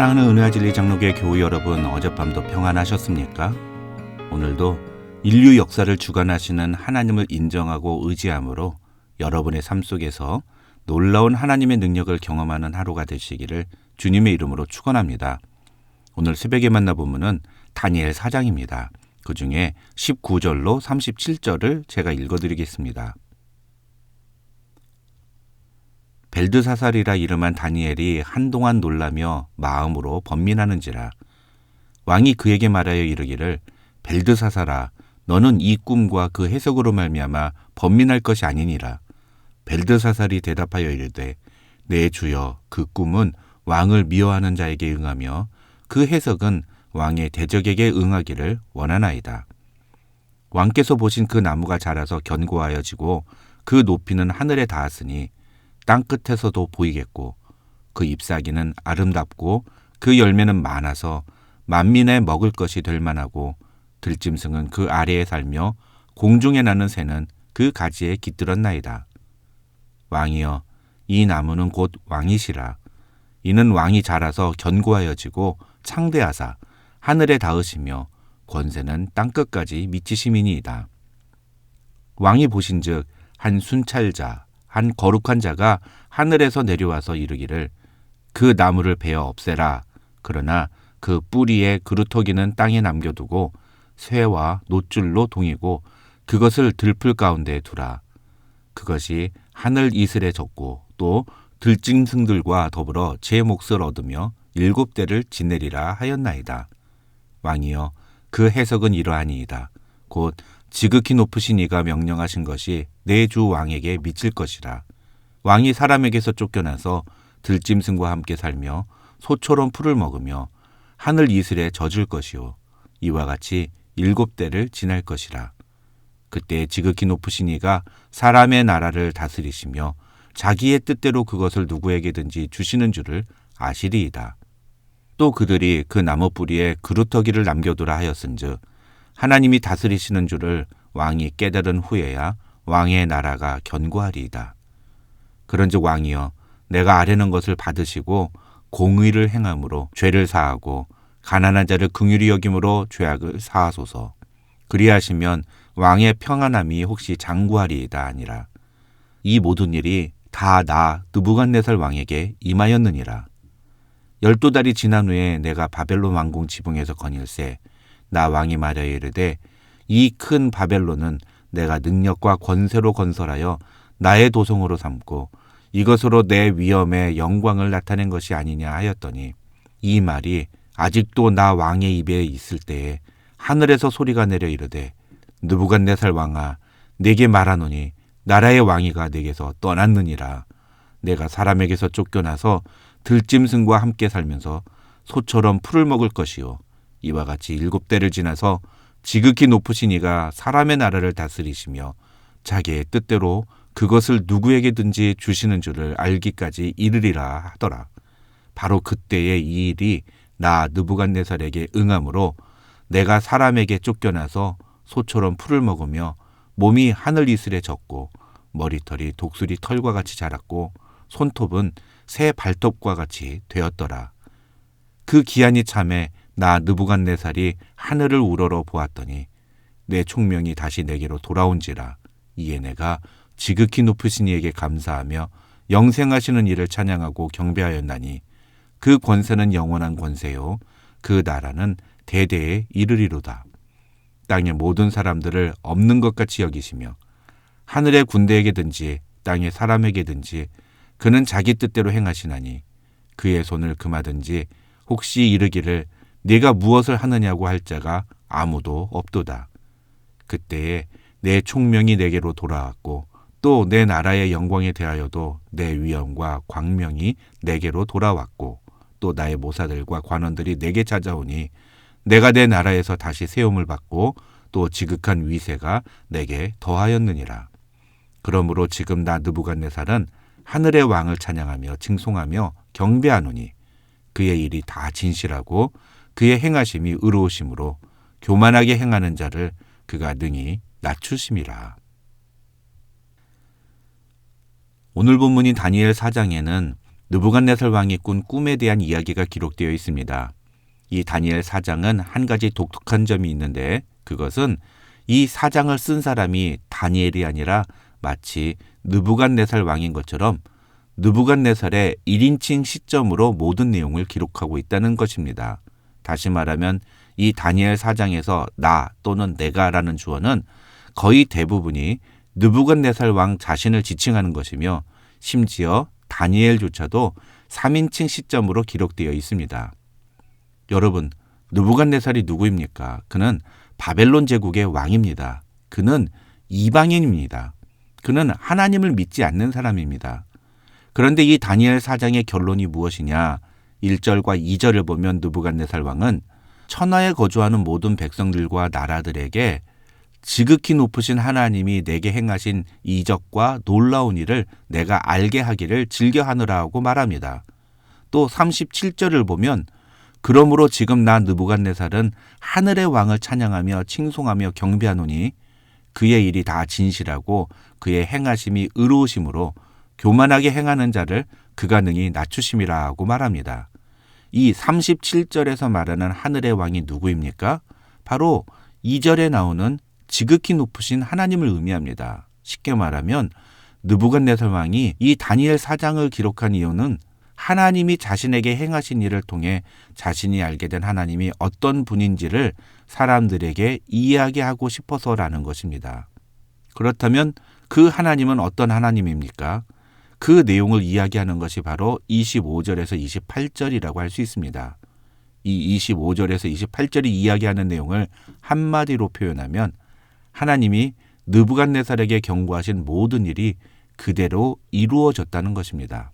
사랑하는 은혜와 진리 장로교회 교우 여러분, 어젯밤도 평안하셨습니까? 오늘도 인류 역사를 주관하시는 하나님을 인정하고 의지함으로 여러분의 삶 속에서 놀라운 하나님의 능력을 경험하는 하루가 되시기를 주님의 이름으로 축원합니다. 오늘 새벽에 만나보면은 다니엘 4장입니다. 그 중에 19절로 37절을 제가 읽어드리겠습니다. 벨드사살이라 이름한 다니엘이 한동안 놀라며 마음으로 번민하는지라. 왕이 그에게 말하여 이르기를, 벨드사살아, 너는 이 꿈과 그 해석으로 말미암아 번민할 것이 아니니라. 벨드사살이 대답하여 이르되, 내 주여, 그 꿈은 왕을 미워하는 자에게 응하며 그 해석은 왕의 대적에게 응하기를 원하나이다. 왕께서 보신 그 나무가 자라서 견고하여지고 그 높이는 하늘에 닿았으니 땅 끝에서도 보이겠고, 그 잎사귀는 아름답고 그 열매는 많아서 만민에 먹을 것이 될 만하고, 들짐승은 그 아래에 살며 공중에 나는 새는 그 가지에 깃들었나이다. 왕이여, 이 나무는 곧 왕이시라. 이는 왕이 자라서 견고하여지고 창대하사 하늘에 닿으시며 권세는 땅끝까지 미치심이니이다. 왕이 보신즉 한 순찰자, 한 거룩한 자가 하늘에서 내려와서 이르기를, 그 나무를 베어 없애라. 그러나 그 뿌리에 그루터기는 땅에 남겨두고 쇠와 놋줄로 동이고 그것을 들풀 가운데 두라. 그것이 하늘 이슬에 젖고 또 들짐승들과 더불어 제 몫을 얻으며 7대를 지내리라 하였나이다. 왕이여, 그 해석은 이러하니이다. 곧 지극히 높으신 이가 명령하신 것이 내 주 왕에게 미칠 것이라. 왕이 사람에게서 쫓겨나서 들짐승과 함께 살며 소처럼 풀을 먹으며 하늘 이슬에 젖을 것이요, 이와 같이 7대를 지날 것이라. 그때 지극히 높으신 이가 사람의 나라를 다스리시며 자기의 뜻대로 그것을 누구에게든지 주시는 줄을 아시리이다. 또 그들이 그 나무 뿌리에 그루터기를 남겨두라 하였은즉 하나님이 다스리시는 줄을 왕이 깨달은 후에야 왕의 나라가 견고하리이다. 그런즉 왕이여, 내가 아뢰는 것을 받으시고 공의를 행함으로 죄를 사하고 가난한 자를 긍휼히 여김으로 죄악을 사하소서. 그리하시면 왕의 평안함이 혹시 장구하리이다 아니라. 이 모든 일이 다 나 느부갓네살 왕에게 임하였느니라. 12달이 지난 후에 내가 바벨론 왕궁 지붕에서 거닐새 나 왕이 말하여 이르되, 이 큰 바벨론은 내가 능력과 권세로 건설하여 나의 도성으로 삼고 이것으로 내 위엄의 영광을 나타낸 것이 아니냐 하였더니, 이 말이 아직도 나 왕의 입에 있을 때에 하늘에서 소리가 내려 이르되, 느부갓네살 왕아, 내게 말하노니 나라의 왕위가 내게서 떠났느니라. 내가 사람에게서 쫓겨나서 들짐승과 함께 살면서 소처럼 풀을 먹을 것이요, 이와 같이 7대를 지나서 지극히 높으신 이가 사람의 나라를 다스리시며 자기의 뜻대로 그것을 누구에게든지 주시는 줄을 알기까지 이르리라 하더라. 바로 그때에 이 일이 나 느부갓네살에게 응함으로 내가 사람에게 쫓겨나서 소처럼 풀을 먹으며 몸이 하늘 이슬에 젖고 머리털이 독수리 털과 같이 자랐고 손톱은 새 발톱과 같이 되었더라. 그 기한이 참에 나 느부갓네살이 하늘을 우러러 보았더니 내 총명이 다시 내게로 돌아온지라. 이에 내가 지극히 높으신 이에게 감사하며 영생하시는 이를 찬양하고 경배하였나니, 그 권세는 영원한 권세요, 그 나라는 대대에 이르리로다. 땅의 모든 사람들을 없는 것 같이 여기시며 하늘의 군대에게든지 땅의 사람에게든지 그는 자기 뜻대로 행하시나니, 그의 손을 금하든지 혹시 이르기를 네가 무엇을 하느냐고 할 자가 아무도 없도다. 그때에 내 총명이 내게로 돌아왔고 또 내 나라의 영광에 대하여도 내 위엄과 광명이 내게로 돌아왔고 또 나의 모사들과 관원들이 내게 찾아오니 내가 내 나라에서 다시 세움을 받고 또 지극한 위세가 내게 더하였느니라. 그러므로 지금 나 느부갓네살은 하늘의 왕을 찬양하며 칭송하며 경배하노니, 그의 일이 다 진실하고 그의 행하심이 의로우심으로 교만하게 행하는 자를 그가 능히 낮추심이라. 오늘 본문인 다니엘 4장에는 느부갓네살 왕이 꾼 꿈에 대한 이야기가 기록되어 있습니다. 이 다니엘 4장은 한 가지 독특한 점이 있는데 그것은 이 4장을 쓴 사람이 다니엘이 아니라 마치 느부갓네살 왕인 것처럼 느부갓네살의 1인칭 시점으로 모든 내용을 기록하고 있다는 것입니다. 다시 말하면 이 다니엘 4장에서 나 또는 내가라는 주어는 거의 대부분이 느부갓네살 왕 자신을 지칭하는 것이며 심지어 다니엘조차도 3인칭 시점으로 기록되어 있습니다. 여러분, 느부갓네살이 누구입니까? 그는 바벨론 제국의 왕입니다. 그는 이방인입니다. 그는 하나님을 믿지 않는 사람입니다. 그런데 이 다니엘 4장의 결론이 무엇이냐? 1절과 2절을 보면 느부갓네살 왕은 천하에 거주하는 모든 백성들과 나라들에게 지극히 높으신 하나님이 내게 행하신 이적과 놀라운 일을 내가 알게 하기를 즐겨하느라 하고 말합니다. 또 37절을 보면 그러므로 지금 나 느부갓네살은 하늘의 왕을 찬양하며 칭송하며 경배하노니 그의 일이 다 진실하고 그의 행하심이 의로우심으로 교만하게 행하는 자를 그가 능히 낮추심이라 하고 말합니다. 이 37절에서 말하는 하늘의 왕이 누구입니까? 바로 2절에 나오는 지극히 높으신 하나님을 의미합니다. 쉽게 말하면 느부갓네살 왕이 이 다니엘 4장을 기록한 이유는 하나님이 자신에게 행하신 일을 통해 자신이 알게 된 하나님이 어떤 분인지를 사람들에게 이해하게 하고 싶어서라는 것입니다. 그렇다면 그 하나님은 어떤 하나님입니까? 그 내용을 이야기하는 것이 바로 25절에서 28절이라고 할 수 있습니다. 이 25절에서 28절이 이야기하는 내용을 한마디로 표현하면 하나님이 느부갓네살에게 경고하신 모든 일이 그대로 이루어졌다는 것입니다.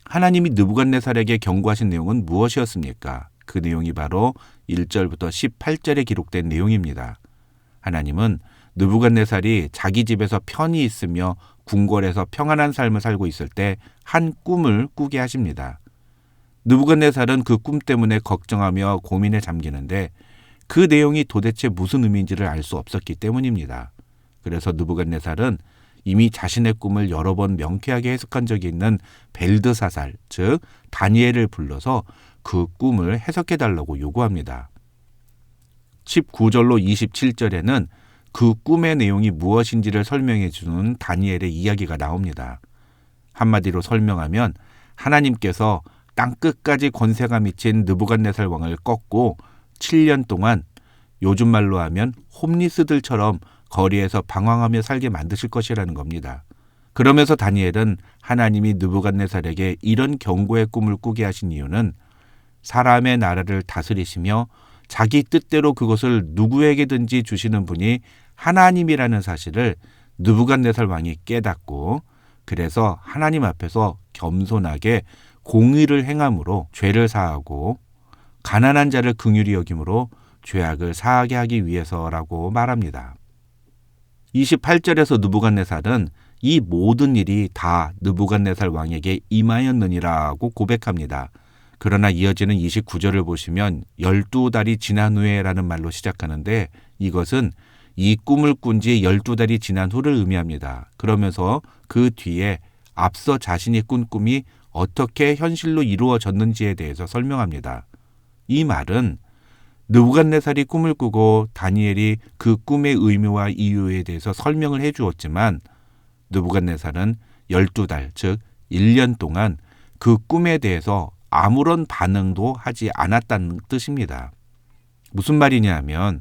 하나님이 느부갓네살에게 경고하신 내용은 무엇이었습니까? 그 내용이 바로 1절부터 18절에 기록된 내용입니다. 하나님은 느부갓네살이 자기 집에서 편히 있으며 궁궐에서 평안한 삶을 살고 있을 때 한 꿈을 꾸게 하십니다. 느부갓네살은 그 꿈 때문에 걱정하며 고민에 잠기는데 그 내용이 도대체 무슨 의미인지를 알 수 없었기 때문입니다. 그래서 느부갓네살은 이미 자신의 꿈을 여러 번 명쾌하게 해석한 적이 있는 벨드사살, 즉 다니엘을 불러서 그 꿈을 해석해달라고 요구합니다. 19절로 27절에는 그 꿈의 내용이 무엇인지를 설명해주는 다니엘의 이야기가 나옵니다. 한마디로 설명하면 하나님께서 땅끝까지 권세가 미친 느부갓네살 왕을 꺾고 7년 동안 요즘 말로 하면 홈리스들처럼 거리에서 방황하며 살게 만드실 것이라는 겁니다. 그러면서 다니엘은 하나님이 느부갓네살에게 이런 경고의 꿈을 꾸게 하신 이유는 사람의 나라를 다스리시며 자기 뜻대로 그것을 누구에게든지 주시는 분이 하나님이라는 사실을 느부갓네살 왕이 깨닫고 그래서 하나님 앞에서 겸손하게 공의를 행함으로 죄를 사하고 가난한 자를 긍휼히 여김으로 죄악을 사하게 하기 위해서라고 말합니다. 28절에서 느부갓네살은 이 모든 일이 다 느부갓네살 왕에게 임하였느니라고 고백합니다. 그러나 이어지는 29절을 보시면 12달이 지난 후에라는 말로 시작하는데 이것은 이 꿈을 꾼 지 12달이 지난 후를 의미합니다. 그러면서 그 뒤에 앞서 자신이 꾼 꿈이 어떻게 현실로 이루어졌는지에 대해서 설명합니다. 이 말은 느부갓네살이 꿈을 꾸고 다니엘이 그 꿈의 의미와 이유에 대해서 설명을 해주었지만 느부갓네살은 12달, 즉 1년 동안 그 꿈에 대해서 아무런 반응도 하지 않았다는 뜻입니다. 무슨 말이냐 하면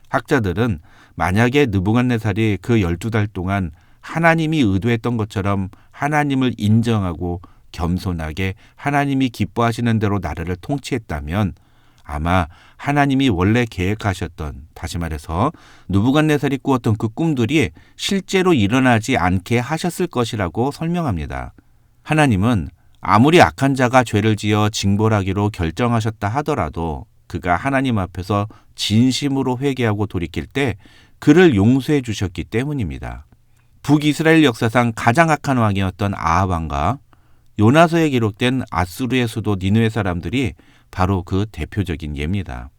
학자들은 만약에 느부갓네살이 그 12달 동안 하나님이 의도했던 것처럼 하나님을 인정하고 겸손하게 하나님이 기뻐하시는 대로 나라를 통치했다면 아마 하나님이 원래 계획하셨던, 다시 말해서 느부갓네살이 꾸었던 그 꿈들이 실제로 일어나지 않게 하셨을 것이라고 설명합니다. 하나님은 아무리 악한 자가 죄를 지어 징벌하기로 결정하셨다 하더라도 그가 하나님 앞에서 진심으로 회개하고 돌이킬 때 그를 용서해 주셨기 때문입니다. 북이스라엘 역사상 가장 악한 왕이었던 아합 왕과 요나서에 기록된 아수르의 수도 니느웨 사람들이 바로 그 대표적인 예입니다.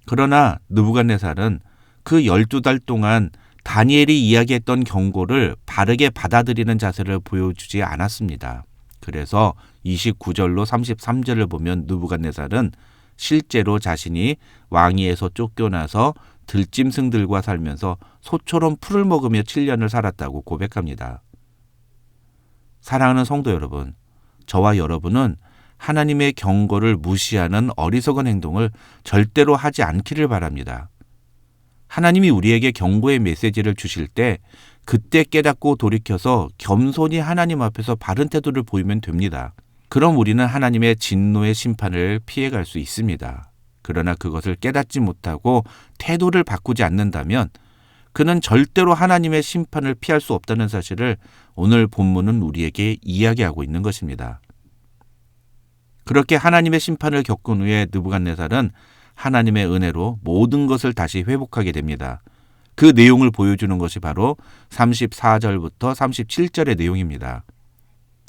그러나 느부갓네살은 그 12달 동안 다니엘이 이야기했던 경고를 바르게 받아들이는 자세를 보여주지 않았습니다. 그래서 29절로 33절을 보면 느부갓네살은 실제로 자신이 왕위에서 쫓겨나서 들짐승들과 살면서 소처럼 풀을 먹으며 7년을 살았다고 고백합니다. 사랑하는 성도 여러분, 저와 여러분은 하나님의 경고를 무시하는 어리석은 행동을 절대로 하지 않기를 바랍니다. 하나님이 우리에게 경고의 메시지를 주실 때 그때 깨닫고 돌이켜서 겸손히 하나님 앞에서 바른 태도를 보이면 됩니다. 그럼 우리는 하나님의 진노의 심판을 피해갈 수 있습니다. 그러나 그것을 깨닫지 못하고 태도를 바꾸지 않는다면 그는 절대로 하나님의 심판을 피할 수 없다는 사실을 오늘 본문은 우리에게 이야기하고 있는 것입니다. 그렇게 하나님의 심판을 겪은 후에 느부갓네살은 하나님의 은혜로 모든 것을 다시 회복하게 됩니다. 그 내용을 보여주는 것이 바로 34절부터 37절의 내용입니다.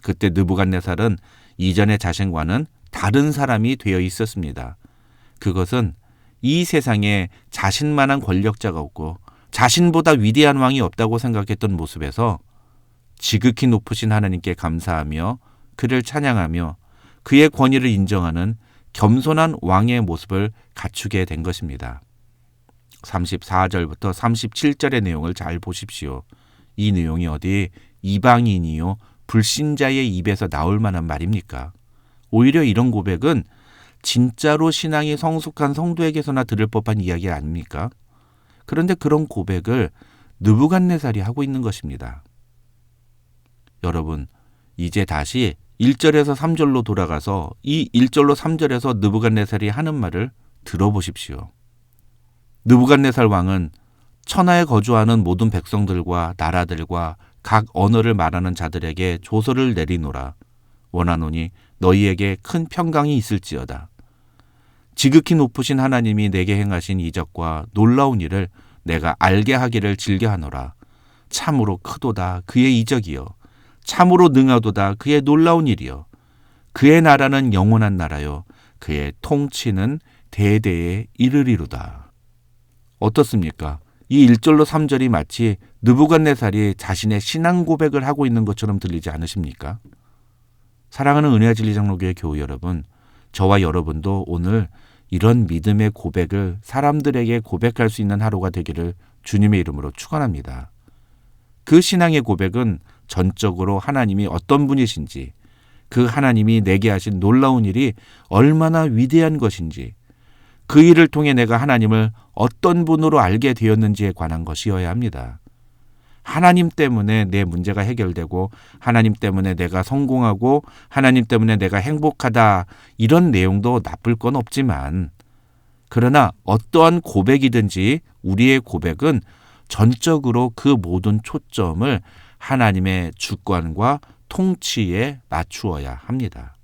그때 느부갓네살은 이전의 자신과는 다른 사람이 되어 있었습니다. 그것은 이 세상에 자신만한 권력자가 없고 자신보다 위대한 왕이 없다고 생각했던 모습에서 지극히 높으신 하나님께 감사하며 그를 찬양하며 그의 권위를 인정하는 겸손한 왕의 모습을 갖추게 된 것입니다. 34절부터 37절의 내용을 잘 보십시오. 이 내용이 어디 이방인이요 불신자의 입에서 나올 만한 말입니까? 오히려 이런 고백은 진짜로 신앙이 성숙한 성도에게서나 들을 법한 이야기 아닙니까? 그런데 그런 고백을 느부갓네살이 하고 있는 것입니다. 여러분, 이제 다시 1절에서 3절로 돌아가서 이 1절로 3절에서 느부갓네살이 하는 말을 들어보십시오. 느부갓네살 왕은 천하에 거주하는 모든 백성들과 나라들과 각 언어를 말하는 자들에게 조서를 내리노라. 원하노니 너희에게 큰 평강이 있을지어다. 지극히 높으신 하나님이 내게 행하신 이적과 놀라운 일을 내가 알게 하기를 즐겨하노라. 참으로 크도다 그의 이적이요 참으로 능하도다 그의 놀라운 일이요 그의 나라는 영원한 나라요 그의 통치는 대대에 이르리로다. 어떻습니까? 이 1절로 3절이 마치 느부갓네살이 자신의 신앙 고백을 하고 있는 것처럼 들리지 않으십니까? 사랑하는 은혜와 진리 장로교회 교우 여러분, 저와 여러분도 오늘 이런 믿음의 고백을 사람들에게 고백할 수 있는 하루가 되기를 주님의 이름으로 축원합니다. 그 신앙의 고백은 전적으로 하나님이 어떤 분이신지, 그 하나님이 내게 하신 놀라운 일이 얼마나 위대한 것인지, 그 일을 통해 내가 하나님을 어떤 분으로 알게 되었는지에 관한 것이어야 합니다. 하나님 때문에 내 문제가 해결되고 하나님 때문에 내가 성공하고 하나님 때문에 내가 행복하다, 이런 내용도 나쁠 건 없지만, 그러나 어떠한 고백이든지 우리의 고백은 전적으로 그 모든 초점을 하나님의 주권과 통치에 맞추어야 합니다.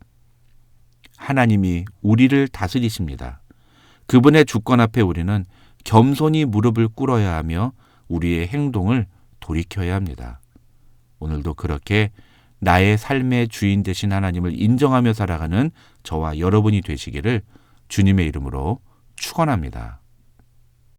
하나님이 우리를 다스리십니다. 그분의 주권 앞에 우리는 겸손히 무릎을 꿇어야 하며 우리의 행동을 돌이켜야 합니다. 오늘도 그렇게 나의 삶의 주인 되신 하나님을 인정하며 살아가는 저와 여러분이 되시기를 주님의 이름으로 축원합니다.